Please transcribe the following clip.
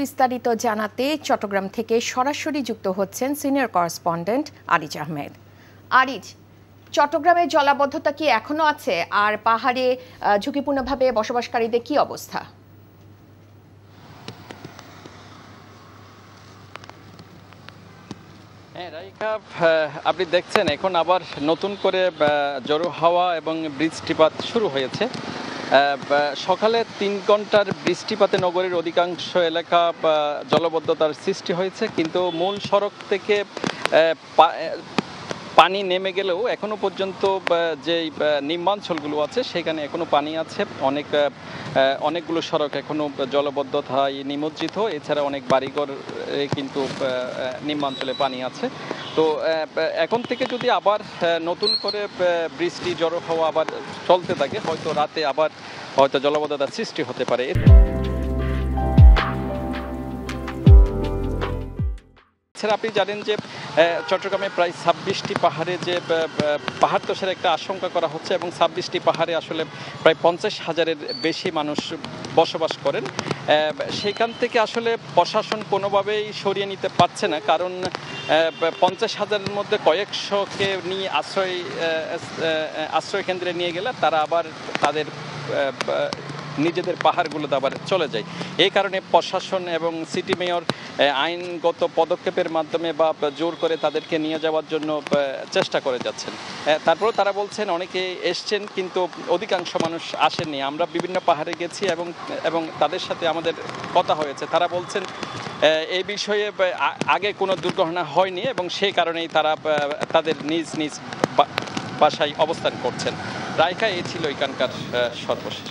বিস্তারিত জানাতে চট্টগ্রাম থেকে সরাসরি যুক্ত হচ্ছেন সিনিয়র করেসপন্ডেন্ট আরিজ আহমেদ। আরিজ, চট্টগ্রামের জলাবদ্ধতা কি এখনো আছে, আর পাহাড়ে ঝুঁকিপূর্ণভাবে বসবাসকারীদের কি অবস্থা? হ্যাঁ রাইকা, আপনি দেখছেন এখন আবার নতুন করে জোড়ো হাওয়া এবং বৃষ্টিপাত শুরু হয়েছে। সকালে ৩ ঘন্টার বৃষ্টিপাতে নগরীর অধিকাংশ এলাকা জলবদ্ধতার সৃষ্টি হয়েছে, কিন্তু মূল সড়ক থেকে পানি নেমে গেলেও এখনো পর্যন্ত যে নিম্নাঞ্চলগুলো আছে সেখানে এখনো পানি আছে। অনেকগুলো সড়ক এখনো জলবদ্ধতায় নিমজ্জিত। এছাড়া অনেক বাড়িঘর কিন্তু নিম্নাঞ্চলে পানি আছে। তো এখন থেকে যদি আবার নতুন করে বৃষ্টি জড়ো হওয়া আবার চলতে থাকে, হয়তো রাতে আবার হয়তো জলবদ্ধতার সৃষ্টি হতে পারে। আপনি জানেন যে চট্টগ্রামে প্রায় 26টি পাহাড়ে যে পাহাড় ধসের একটা আশঙ্কা করা হচ্ছে, এবং 26টি পাহাড়ে আসলে প্রায় 50,000-এর বেশি মানুষ বসবাস করেন। সেখান থেকে আসলে প্রশাসন কোনোভাবেই সরিয়ে নিতে পারছে না, কারণ 50,000-এর মধ্যে কয়েকশোকে নিয়ে আশ্রয় কেন্দ্রে নিয়ে গেলে তারা আবার তাদের নিজেদের পাহাড়গুলোতে আবার চলে যায়। এই কারণে প্রশাসন এবং সিটি মেয়র আইনগত পদক্ষেপের মাধ্যমে বা জোর করে তাদেরকে নিয়ে যাওয়ার জন্য চেষ্টা করে যাচ্ছেন। তারপরেও তারা বলছেন অনেকে এসছেন, কিন্তু অধিকাংশ মানুষ আসেননি। আমরা বিভিন্ন পাহাড়ে গেছি এবং তাদের সাথে আমাদের কথা হয়েছে। তারা বলছেন এই বিষয়ে আগে কোনো দুর্ঘটনা হয়নি, এবং সেই কারণেই তারা তাদের নিজ নিজ বাসায় অবস্থান করছেন। রাইকা, এই ছিল এখানকার সর্বশেষ।